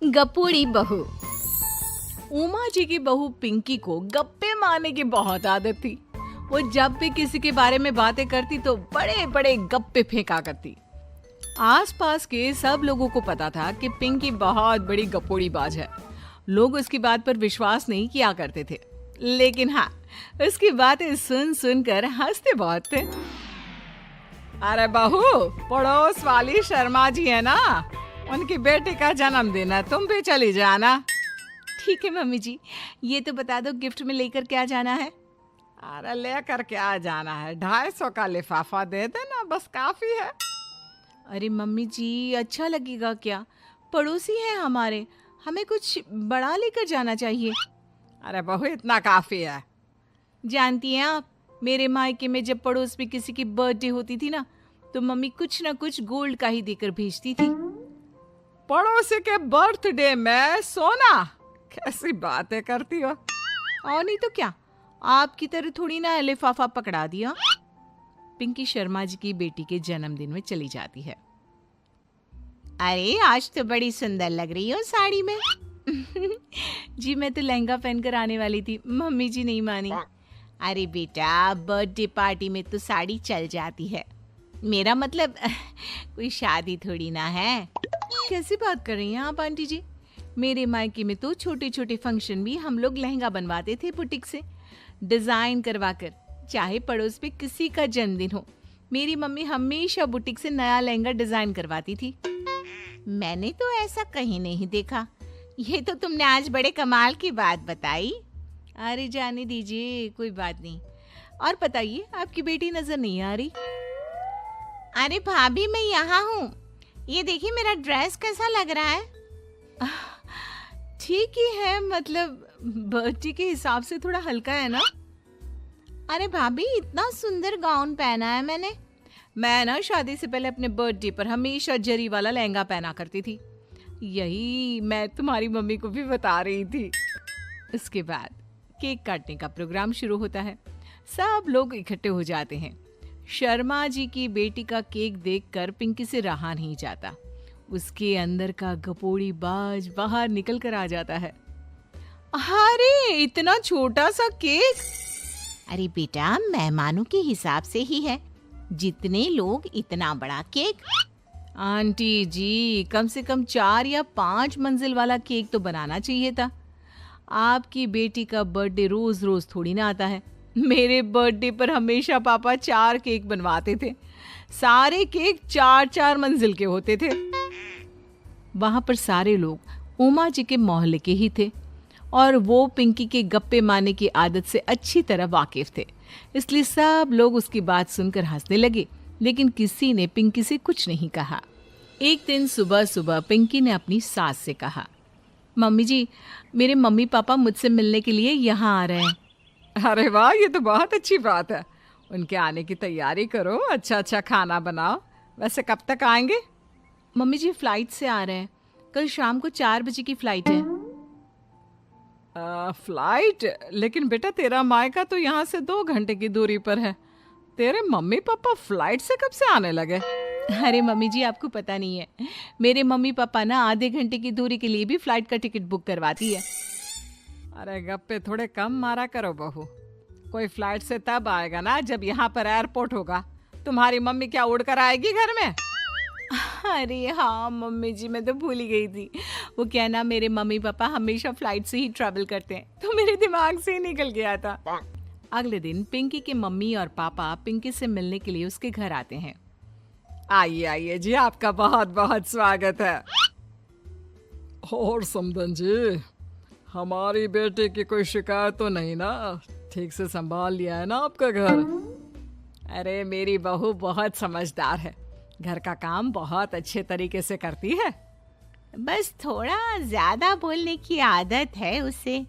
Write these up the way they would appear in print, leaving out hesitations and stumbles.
गपोड़ी बहू। उमा जी की बहू पिंकी को गप्पे मारने की बहुत आदत थी। वो जब भी किसी के बारे में बातें करती तो बड़े बड़े गप्पे फेंका करती। आसपास के सब लोगों को पता था कि पिंकी बहुत बड़ी गपोड़ी बाज है। लोग उसकी बात पर विश्वास नहीं किया करते थे, लेकिन हाँ, उसकी बातें सुन सुनकर हंसते बहुत थे। अरे बहू, पड़ोस वाली शर्मा जी है ना, उनकी बेटी का जन्मदिन है, तुम भी चली जाना। ठीक है मम्मी जी, ये तो बता दो गिफ्ट में लेकर क्या जाना है? अरे लेकर क्या जाना है, 250 का लिफाफा दे देना, बस काफी है। अरे मम्मी जी, अच्छा लगेगा क्या? पड़ोसी हैं हमारे, हमें कुछ बड़ा लेकर जाना चाहिए। अरे बहू, इतना काफी है। जानती हैं आप, मेरे मायके में जब पड़ोस में किसी की बर्थडे होती थी ना, तो मम्मी कुछ ना कुछ गोल्ड का ही देकर भेजती थी। पड़ोसी के बर्थडे में सोना? कैसी बातें करती हो। और नहीं तो क्या, आपकी तरह थोड़ी ना लिफाफा पकड़ा दिया। पिंकी शर्मा जी की बेटी के जन्मदिन में चली जाती है। अरे आज तो बड़ी सुंदर लग रही हो साड़ी में। जी मैं तो लहंगा पहनकर आने वाली थी, मम्मी जी नहीं मानी। अरे बेटा, बर्थडे पार्टी में तो साड़ी चल जाती है, मेरा मतलब कोई शादी थोड़ी ना है। कैसी बात कर रही हैं आप आंटी जी? मेरे मायके में तो छोटे छोटे फंक्शन भी हम लोग लहंगा बनवाते थे बुटीक से, डिजाइन करवा कर। चाहे पड़ोस में किसी का जन्मदिन हो, मेरी मम्मी हमेशा बुटीक से नया लहंगा डिजाइन करवाती थी। मैंने तो ऐसा कहीं नहीं देखा, ये तो तुमने आज बड़े कमाल की बात बताई। अरे जाने दीजिए, कोई बात नहीं। और बताइए, आपकी बेटी नजर नहीं आ रही? अरे भाभी, मैं यहाँ हूँ, ये देखिए मेरा ड्रेस कैसा लग रहा है। ठीक ही है, मतलब बर्थडे के हिसाब से थोड़ा हल्का है ना। अरे भाभी, इतना सुंदर गाउन पहना है मैंने। मैं ना शादी से पहले अपने बर्थडे पर हमेशा जरी वाला लहंगा पहना करती थी, यही मैं तुम्हारी मम्मी को भी बता रही थी। इसके बाद केक काटने का प्रोग्राम शुरू होता है। सब लोग इकट्ठे हो जाते हैं। शर्मा जी की बेटी का केक देखकर पिंकी से रहा नहीं जाता। उसके अंदर का गपोड़ी बाज बाहर निकल कर आ जाता है। अरे इतना छोटा सा केक! अरे बेटा, मेहमानों के हिसाब से ही है, जितने लोग इतना बड़ा केक। आंटी जी, कम से कम 4 या 5 मंजिल वाला केक तो बनाना चाहिए था। आपकी बेटी का बर्थडे रोज रोज थोड़ी ना आता है। मेरे बर्थडे पर हमेशा पापा 4 केक बनवाते थे, सारे केक 4-4 मंजिल के होते थे। वहां पर सारे लोग उमा जी के मोहल्ले के ही थे और वो पिंकी के गप्पे मारने की आदत से अच्छी तरह वाकिफ थे, इसलिए सब लोग उसकी बात सुनकर हंसने लगे, लेकिन किसी ने पिंकी से कुछ नहीं कहा। एक दिन सुबह सुबह पिंकी ने अपनी सास से कहा, मम्मी जी, मेरे मम्मी पापा मुझसे मिलने के लिए यहाँ आ रहे हैं। अरे वाह, ये तो बहुत अच्छी बात है। उनके आने की तैयारी करो, अच्छा अच्छा खाना बनाओ। वैसे कब तक आएंगे? मम्मी जी फ्लाइट से आ रहे हैं, कल शाम को 4 बजे की फ्लाइट है। फ्लाइट? लेकिन बेटा, तेरा मायका तो यहाँ से 2 घंटे की दूरी पर है। तेरे मम्मी पापा फ्लाइट से कब से आने लगे? अरे मम्मी जी, आपको पता नहीं है, मेरे मम्मी पापा ना आधे घंटे की दूरी के लिए भी फ्लाइट का टिकट बुक करवाती है। अरे गप्पे थोड़े कम मारा करो बहू, कोई फ्लाइट से तब आएगा ना जब यहाँ पर एयरपोर्ट होगा। तुम्हारी मम्मी क्या उड़कर आएगी घर में? अरे हाँ मम्मी जी, मैं तो भूल ही गई थी। वो क्या ना, मेरे मम्मी पापा हमेशा फ्लाइट से ही ट्रैवल करते हैं, तो मेरे दिमाग से ही निकल गया था। अगले दिन पिंकी के मम्मी और पापा पिंकी से मिलने के लिए उसके घर आते हैं। आइए आइए जी, आपका बहुत बहुत स्वागत है। और समदन जी, हमारी बेटे की कोई शिकायत तो नहीं ना? ठीक से संभाल लिया है ना आपका घर? अरे मेरी बहू बहुत समझदार है, घर का काम बहुत अच्छे तरीके से करती है। बस थोड़ा ज्यादा बोलने की आदत है उसे,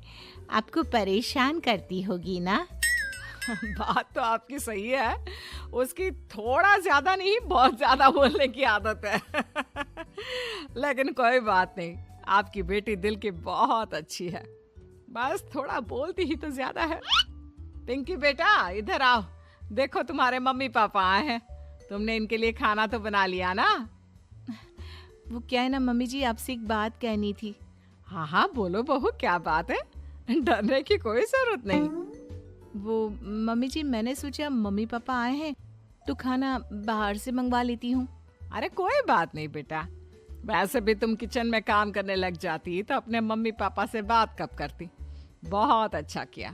आपको परेशान करती होगी ना? बात तो आपकी सही है, उसकी थोड़ा ज्यादा नहीं बहुत ज्यादा बोलने की आदत है। लेकिन कोई बात नहीं, आपकी बेटी दिल की बहुत अच्छी है, बस थोड़ा बोलती ही तो ज्यादा है। पिंकी बेटा, इधर आओ, देखो तुम्हारे मम्मी पापा आए हैं, तुमने इनके लिए खाना तो बना लिया ना? वो क्या है ना मम्मी जी, आपसे एक बात कहनी थी। हाँ हाँ बोलो बहू, क्या बात है, डरने की कोई जरूरत नहीं। वो मम्मी जी, मैंने सोचा मम्मी पापा आए हैं तो खाना बाहर से मंगवा लेती हूँ। अरे कोई बात नहीं बेटा, वैसे भी तुम किचन में काम करने लग जाती तो अपने मम्मी पापा से बात कब करती। बहुत अच्छा किया।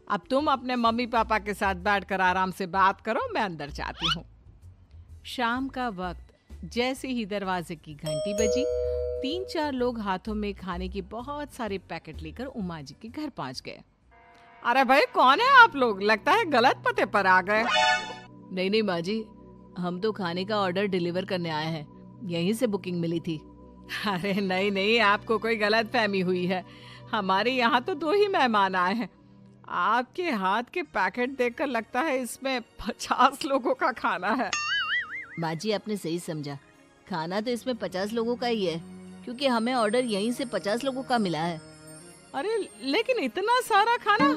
अब तुम अपने मम्मी पापा के साथ बैठकर आराम से बात करो, मैं अंदर जाती हूँ। शाम का वक्त, जैसे ही दरवाजे की घंटी बजी, 3-4 लोग हाथों में खाने के बहुत सारे पैकेट लेकर उमा जी के घर पहुंच गए। अरे भाई कौन है आप लोग, लगता है गलत पते पर आ गए। नहीं नहीं माँ जी, हम तो खाने का ऑर्डर डिलीवर करने आए हैं, यहीं से बुकिंग मिली थी। अरे नहीं नहीं, आपको कोई गलत फहमी हुई है, हमारे यहाँ तो 2 ही मेहमान आए हैं। आपके हाथ के पैकेट देखकर लगता है इसमें 50 लोगों का खाना है। माँ जी आपने सही समझा, खाना तो इसमें 50 लोगों का ही है, क्योंकि हमें ऑर्डर यहीं से 50 लोगों का मिला है। अरे लेकिन इतना सारा खाना,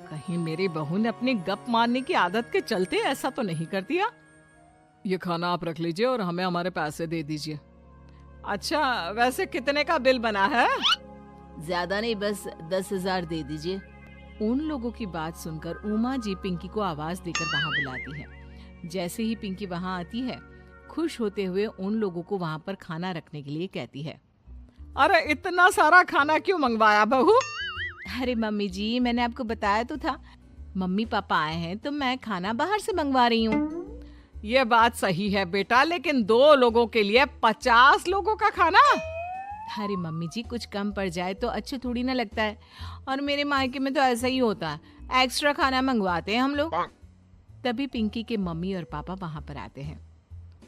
कहीं मेरी बहू ने अपनी गप मारने की आदत के चलते ऐसा तो नहीं कर दिया। ये खाना आप रख लीजिए और हमें हमारे पैसे दे दीजिए। अच्छा वैसे कितने का बिल बना है? ज्यादा नहीं, बस 10,000 दे दीजिए। उन लोगों की बात सुनकर उमा जी पिंकी को आवाज देकर वहां बुलाती है। जैसे ही पिंकी वहां आती है, खुश होते हुए उन लोगों को वहां पर खाना रखने के लिए कहती है। अरे इतना सारा खाना क्यों मंगवाया बहू? अरे मम्मी जी, मैंने आपको बताया तो था, मम्मी पापा आए हैं तो मैं खाना बाहर से मंगवा रही हूँ। ये बात सही है बेटा, लेकिन 2 लोगों के लिए 50 लोगों का खाना? अरे मम्मी जी, कुछ कम पड़ जाए तो अच्छा थोड़ी ना लगता है, और मेरे मायके में तो ऐसा ही होता है, एक्स्ट्रा खाना मंगवाते हैं हम लोग। तभी पिंकी के मम्मी और पापा वहां पर आते हैं।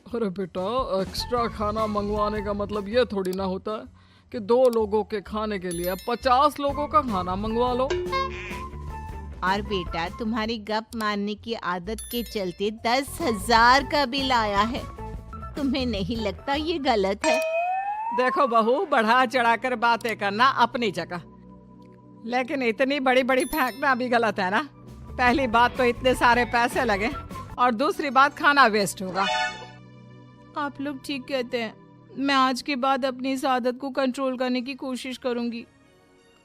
अरे बेटा, एक्स्ट्रा खाना मंगवाने का मतलब ये थोड़ी ना होता है कि 2 लोगों के खाने के लिए 50 लोगों का खाना मंगवा लो। और बेटा, तुम्हारी गप मारने की आदत के चलते 10,000 का बिल आया है, तुम्हें नहीं लगता ये गलत है? देखो बहू, बढ़ा चढ़ाकर बातें करना अपनी जगह, लेकिन इतनी बड़ी बड़ी फेंकना भी गलत है ना। पहली बात तो इतने सारे पैसे लगे, और दूसरी बात खाना वेस्ट होगा। आप लोग ठीक कहते हैं, मैं आज के बाद अपनी इस आदत को कंट्रोल करने की कोशिश करूंगी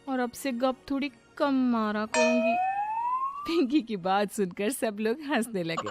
और अब से गप थोड़ी कम मारा करूंगी। पिंकी की बात सुनकर सब लोग हंसने लगे।